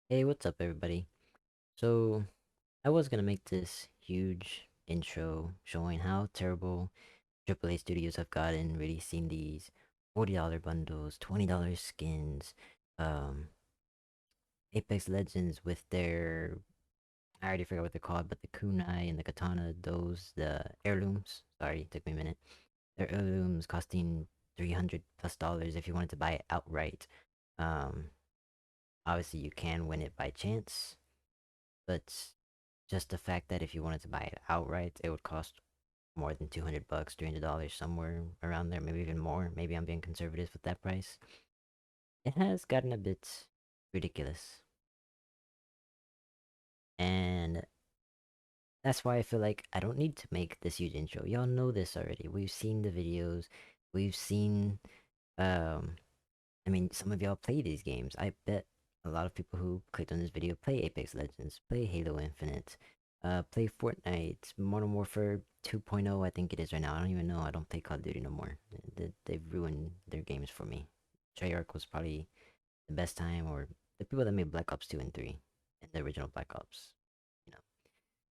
Hey, what's up, everybody? So, I was gonna make this huge intro showing how terrible AAA Studios have gotten releasing these $40 bundles, $20 skins, um, Apex Legends with their, I already forgot what they're called, but the kunai and the katana, the heirlooms, sorry, it took me a minute. They're heirlooms costing 300 plus dollars if you wanted to buy it outright. Um, Obviously you can win it by chance, but just the fact that if you wanted to buy it outright, it would cost more than 200 bucks, $300, somewhere around there, maybe even more. Maybe I'm being conservative with that price. It has gotten a bit ridiculous. And that's why I feel like I don't need to make this huge intro. Y'all know this already. We've seen the videos. We've seen um I mean, some of y'all play these games. I bet a lot of people who clicked on this video play Apex Legends, play Halo Infinite, play Fortnite, Modern Warfare 2.0, I think it is right now. I don't even know. I don't play Call of Duty no more. They've ruined their games for me. Treyarch was probably the best time, or the people that made Black Ops 2 and 3, and the original Black Ops. You know,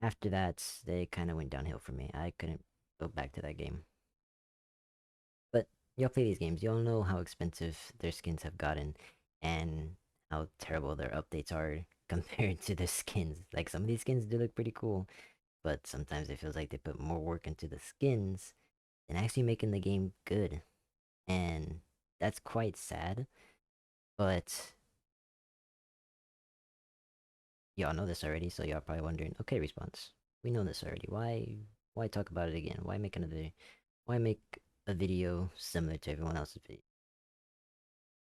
after that, they kind of went downhill for me. I couldn't go back to that game. But y'all play these games, y'all know how expensive their skins have gotten and how terrible their updates are compared to the skins. Like some of these skins do look pretty cool, but sometimes it feels like they put more work into the skins than actually making the game good. And that's quite sad. But y'all know this already, so y'all probably wondering, okay, response. We know this already. Why talk about it again? Why make a video similar to everyone else's video?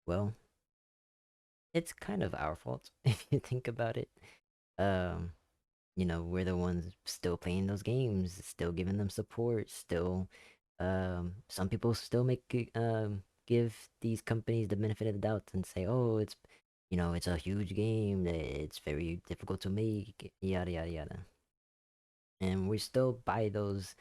Well, it's kind of our fault if you think about it. Um, we're the ones still playing those games, still giving them support, still some people still give these companies the benefit of the doubt and say, "Oh, it's a huge game, it's very difficult to make, yada yada yada." And we still buy those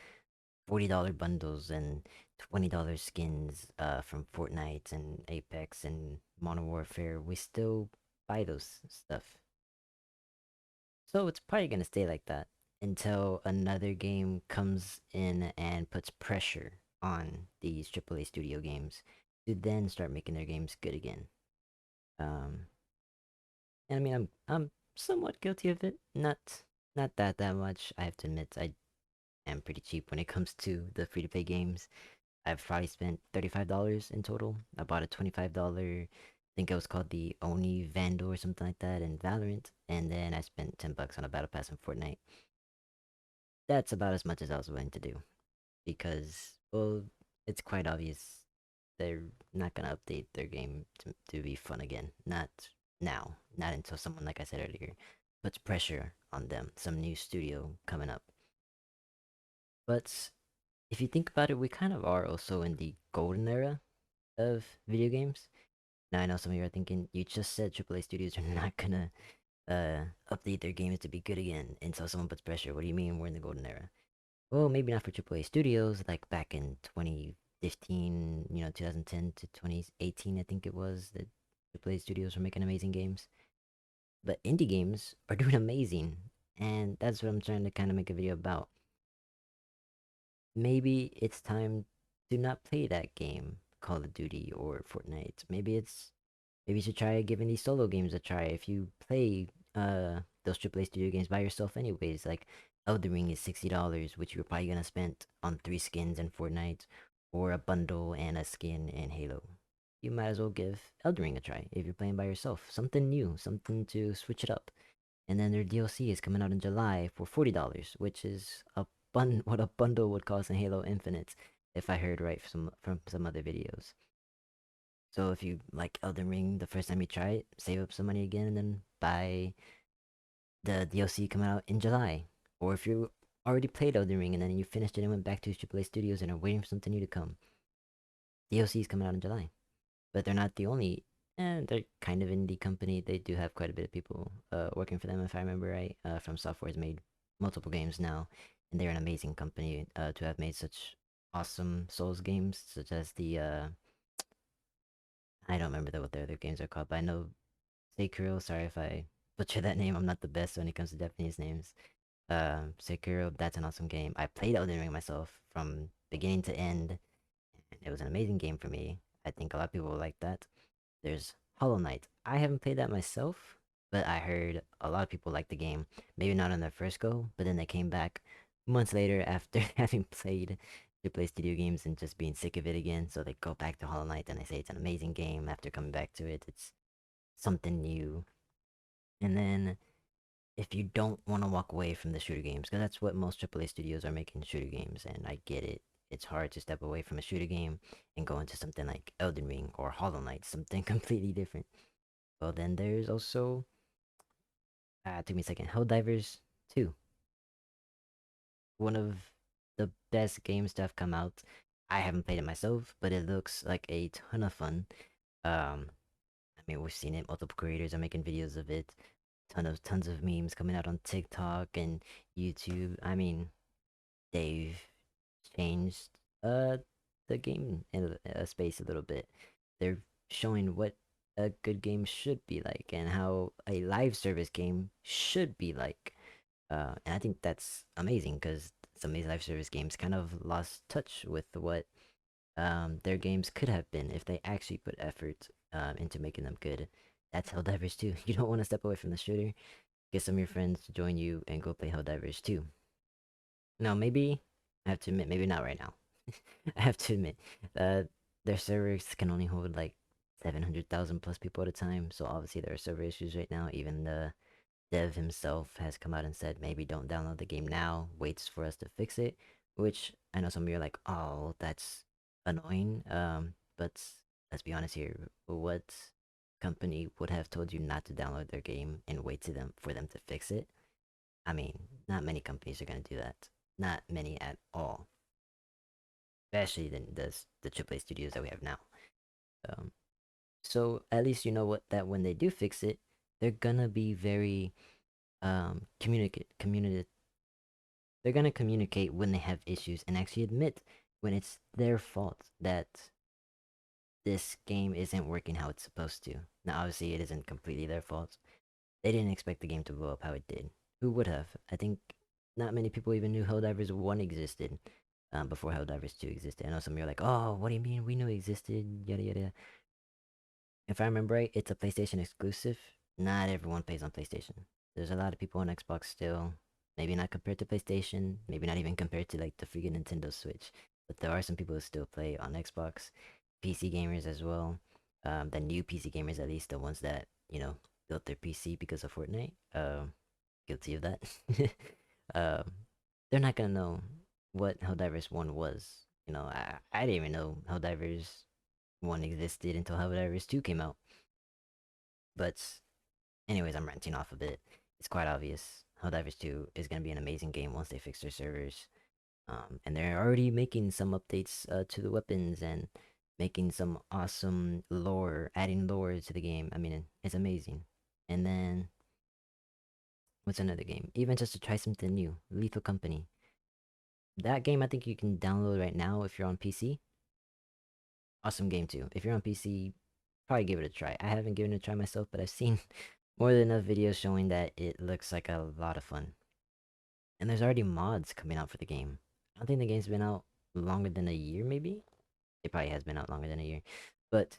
$40 bundles and $20 skins from Fortnite and Apex and Modern Warfare. We still buy those stuff. So it's probably gonna stay like that until another game comes in and puts pressure on these AAA studio games to then start making their games good again. Um, and I mean, I'm somewhat guilty of it. Not that much. I have to admit, I am pretty cheap when it comes to the free to play games. I've probably spent $35 in total. I bought a $25, I think it was called the Oni Vandal or something like that in Valorant, and then I spent 10 bucks on a battle pass in Fortnite. That's about as much as I was willing to do because, well, it's quite obvious they're not gonna update their game to be fun again. Not now. Not until someone, like I said earlier, puts pressure on them. Some new studio coming up. But if you think about it, we kind of are also in the golden era of video games. Now I know some of you are thinking, you just said AAA studios are not gonna update their games to be good again until someone puts pressure. What do you mean we're in the golden era? Well, maybe not for AAA studios, like back in 2015, 2010 to 2018, I think it was, that AAA studios were making amazing games. But indie games are doing amazing, and that's what I'm trying to kind of make a video about. Maybe it's time to not play that game, Call of Duty or Fortnite. Maybe you should try giving these solo games a try. If you play those AAA studio games by yourself anyways, like Elden Ring is $60, which you're probably gonna spend on 3 skins in Fortnite, or a bundle and a skin in Halo. You might as well give Elden Ring a try if you're playing by yourself. Something new, something to switch it up. And then their DLC is coming out in July for $40, which is what a bundle would cost in Halo Infinite, if I heard right from some other videos. So if you like Elden Ring the first time you try it, save up some money again and then buy the DLC coming out in July. Or if you already played Elden Ring and then you finished it and went back to AAA Studios and are waiting for something new to come, DLC is coming out in July. But they're not the only, and they're kind of indie company. They do have quite a bit of people working for them, if I remember right. From Software has made multiple games now, and they're an amazing company to have made such awesome Souls games, such as the I don't remember what the other games are called, but I know Sekiro. Sorry if I butcher that name. I'm not the best when it comes to Japanese names. Sekiro, that's an awesome game. I played Elden Ring myself from beginning to end. And it was an amazing game for me. I think a lot of people will like that. There's Hollow Knight. I haven't played that myself, but I heard a lot of people like the game. Maybe not on their first go, but then they came back months later after having played AAA Studio games and just being sick of it again. So they go back to Hollow Knight and they say it's an amazing game after coming back to it. It's something new. And then if you don't want to walk away from the shooter games, because that's what most AAA studios are making shooter games, and I get it. It's hard to step away from a shooter game and go into something like Elden Ring or Hollow Knight, something completely different. Well, then there's also, it took me a second, Helldivers 2. One of the best games to have come out. I haven't played it myself, but it looks like a ton of fun. I mean, we've seen it. Multiple creators are making videos of it. Tons of memes coming out on TikTok and YouTube. I mean, they've changed the game in a space a little bit. They're showing what a good game should be like and how a live service game should be like. And I think that's amazing because some of these live service games kind of lost touch with what their games could have been if they actually put effort into making them good. That's Helldivers 2. You don't want to step away from the shooter. Get some of your friends to join you and go play Helldivers 2. Now, maybe I have to admit, maybe not right now. I have to admit, uh, their servers can only hold like 700,000 plus people at a time. So obviously there are server issues right now. Even the dev himself has come out and said maybe don't download the game now, waits for us to fix it. Which I know some of you are like, oh, that's annoying. But let's be honest here. What company would have told you not to download their game and wait to them for them to fix it? I mean, not many companies are gonna do that. Not many at all, especially the AAA studios that we have now. Um, so at least you know what that when they do fix it, they're gonna be very communicate. They're gonna communicate when they have issues and actually admit when it's their fault that this game isn't working how it's supposed to. Now, obviously, it isn't completely their fault. They didn't expect the game to blow up how it did. Who would have? I think not many people even knew Helldivers 1 existed before Helldivers 2 existed. I know some of you are like, oh, what do you mean? We knew it existed, yada yada. If I remember right, it's a PlayStation exclusive. Not everyone plays on PlayStation. There's a lot of people on Xbox still. Maybe not compared to PlayStation. Maybe not even compared to like the freaking Nintendo Switch. But there are some people who still play on Xbox. PC gamers as well. The new PC gamers, at least the ones that built their PC because of Fortnite. Guilty of that. um, they're not gonna know what Helldivers 1 was. I didn't even know Helldivers 1 existed until Helldivers 2 came out. But anyways, I'm ranting off a bit. It's quite obvious. Helldivers 2 is gonna be an amazing game once they fix their servers. And they're already making some updates to the weapons and making some awesome lore, adding lore to the game. I mean, it's amazing. And then what's another game? Even just to try something new, Lethal Company. That game I think you can download right now if you're on PC. Awesome game too. If you're on PC, probably give it a try. I haven't given it a try myself, but I've seen more than enough videos showing that it looks like a lot of fun. And there's already mods coming out for the game. I don't think the game's been out longer than a year, maybe? It probably has been out longer than a year. But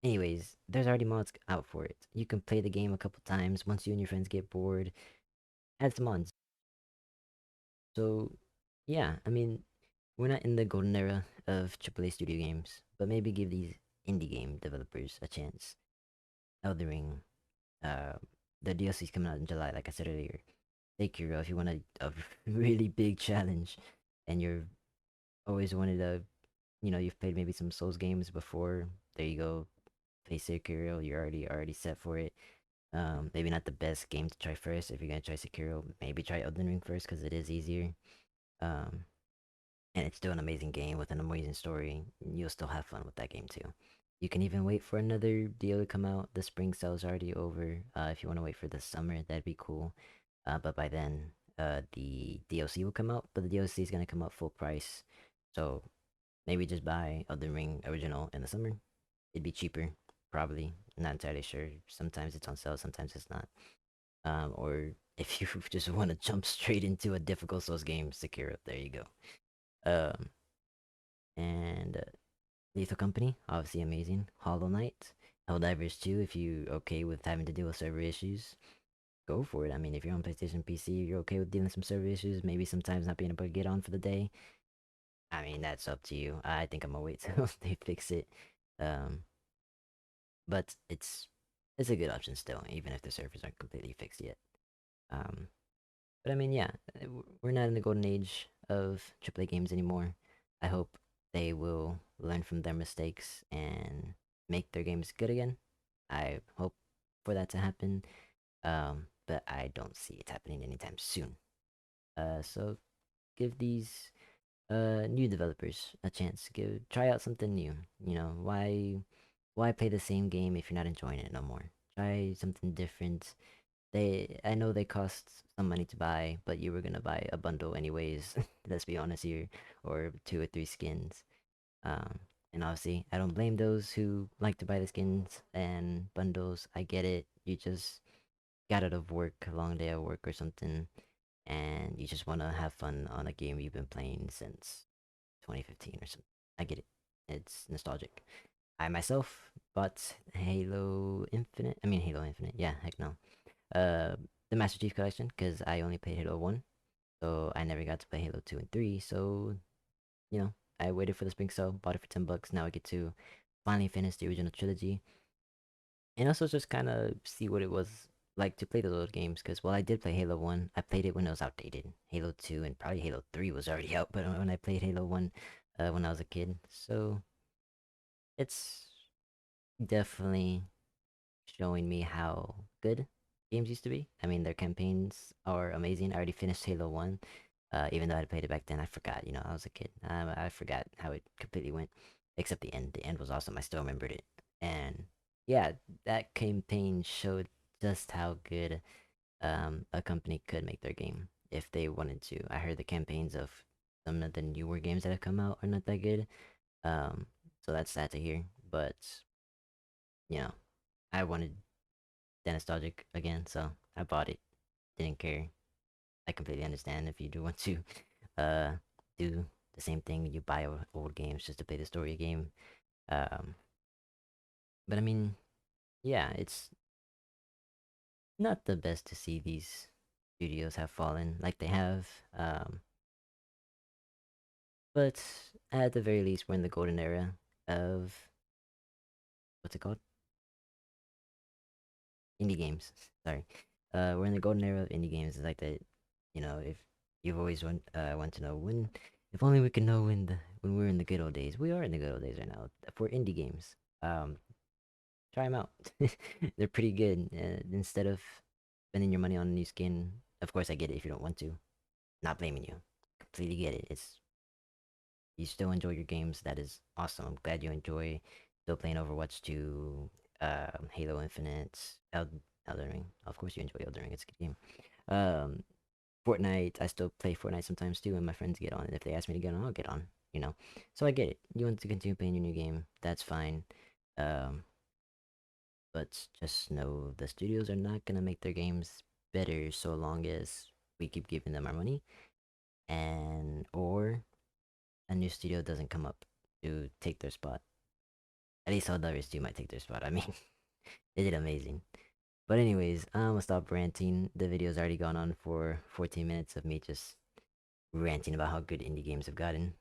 anyways, there's already mods out for it. You can play the game a couple times. Once you and your friends get bored, add some mods. So yeah, I mean, we're not in the golden era of AAA studio games, but maybe give these indie game developers a chance. Elden Ring, uh, the DLC's coming out in July, like I said earlier. Take your if you want a really big challenge, and you're always wanted a, you've played maybe some Souls games before. There you go, play Sekiro. You're already set for it. Maybe not the best game to try first. If you're gonna try Sekiro, maybe try Elden Ring first because it is easier. Um, and it's still an amazing game with an amazing story. You'll still have fun with that game too. You can even wait for another deal to come out. The spring sale's already over. If you want to wait for the summer, that'd be cool. But by then, the DLC will come out. But the DLC is gonna come out full price. So maybe just buy Elden Ring original in the summer. It'd be cheaper, probably. Not entirely sure. Sometimes it's on sale, sometimes it's not. Or if you just want to jump straight into a difficult Souls game, Sekiro. There you go. Um, and Lethal Company, obviously amazing. Hollow Knight, Helldivers 2. If you okay with having to deal with server issues, go for it. I mean, if you're on PlayStation PC, you're okay with dealing with some server issues, maybe sometimes not being able to get on for the day. I mean, that's up to you. I think I'm gonna wait till they fix it. Um, but it's a good option still, even if the servers aren't completely fixed yet. Um, but I mean, yeah, we're not in the golden age of AAA games anymore. I hope they will learn from their mistakes and make their games good again. I hope for that to happen. But I don't see it happening anytime soon. So give these new developers a chance. Try out something new. You know, why play the same game if you're not enjoying it no more? Try something different. I know they cost some money to buy, but you were gonna buy a bundle anyways. Let's be honest here, or two or three skins. Um, and obviously, I don't blame those who like to buy the skins and bundles. I get it. You just got out of work, a long day at work or something, and you just want to have fun on a game you've been playing since 2015 or something. I get it. It's nostalgic. I myself bought Halo Infinite. I mean Halo Infinite. Yeah, heck no. Uh, the Master Chief Collection because I only played Halo 1, so I never got to play Halo 2 and 3. So you know, I waited for the spring sale, bought it for $10. Now I get to finally finish the original trilogy, and also just kind of see what it was like to play those old games. Because while I did play Halo 1, I played it when it was outdated. Halo 2 and probably Halo 3 was already out, but when I played Halo 1 when I was a kid. So it's definitely showing me how good games used to be. I mean, their campaigns are amazing. I already finished Halo 1. Even though I played it back then, I forgot. You know, I was a kid. I forgot how it completely went, except the end. The end was awesome. I still remembered it. And yeah, that campaign showed just how good a company could make their game if they wanted to. I heard the campaigns of some of the newer games that have come out are not that good. Um, so that's sad to hear. But you know, I wanted the nostalgic again, so I bought it. Didn't care. I completely understand if you do want to uh do the same thing. You buy old games just to play the story game. Um, but I mean, yeah, it's not the best to see these studios have fallen like they have. But at the very least, we're in the golden era of what's it called? Indie games. Sorry. We're in the golden era of indie games. It's like that. You know, if you've always want to know when, if only we can know when we're in the good old days. We are in the good old days right now for indie games. Try them out. They're pretty good. Instead of spending your money on a new skin, of course I get it if you don't want to. Not blaming you. Completely get it. It's you still enjoy your games. That is awesome. I'm glad you enjoy still playing Overwatch 2, Halo Infinite, Elden Ring. Of course you enjoy Elden Ring. It's a good game. Um, Fortnite. I still play Fortnite sometimes too, and my friends get on. And if they ask me to get on, I'll get on. You know. So I get it. You want to continue playing your new game? That's fine. Um, but just know the studios are not gonna make their games better so long as we keep giving them our money, and or a new studio doesn't come up to take their spot. At least Helldivers 2 might take their spot. I mean, they did amazing. But anyways, I'm gonna stop ranting. The video's already gone on for 14 minutes of me just ranting about how good indie games have gotten.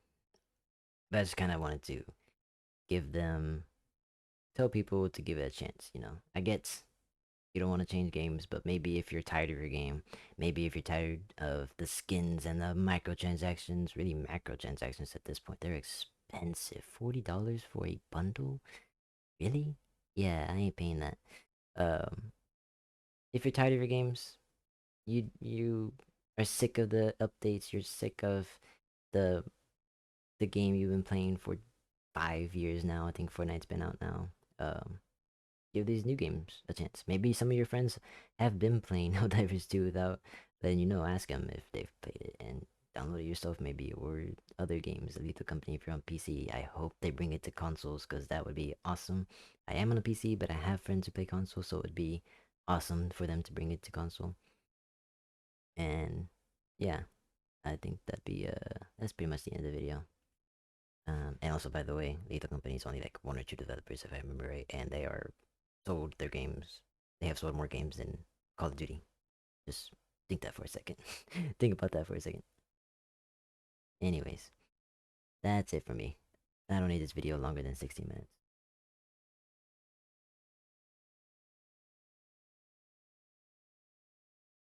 But I just kind of wanted to give them, tell people to give it a chance. You know, I get you don't want to change games, but maybe if you're tired of your game, maybe if you're tired of the skins and the microtransactions, really microtransactions at this point, they're expensive. $40 for a bundle? Really? Yeah, I ain't paying that. Um, if you're tired of your games, you are sick of the updates, you're sick of the the game you've been playing for 5 years now. I think Fortnite's been out now. Give these new games a chance. Maybe some of your friends have been playing Helldivers 2 without letting you know. Ask them if they've played it and download it yourself, maybe, or other games. Lethal Company if you're on PC. I hope they bring it to consoles because that would be awesome. I am on a PC, but I have friends who play consoles, so it would be awesome for them to bring it to console. And yeah, I think that's pretty much the end of the video. And also, by the way, Lethal Company is only like one or two developers, if I remember right, and they are sold their games. They have sold more games than Call of Duty. Just think that for a second. Think about that for a second. Anyways, that's it for me. I don't need this video longer than 60 minutes.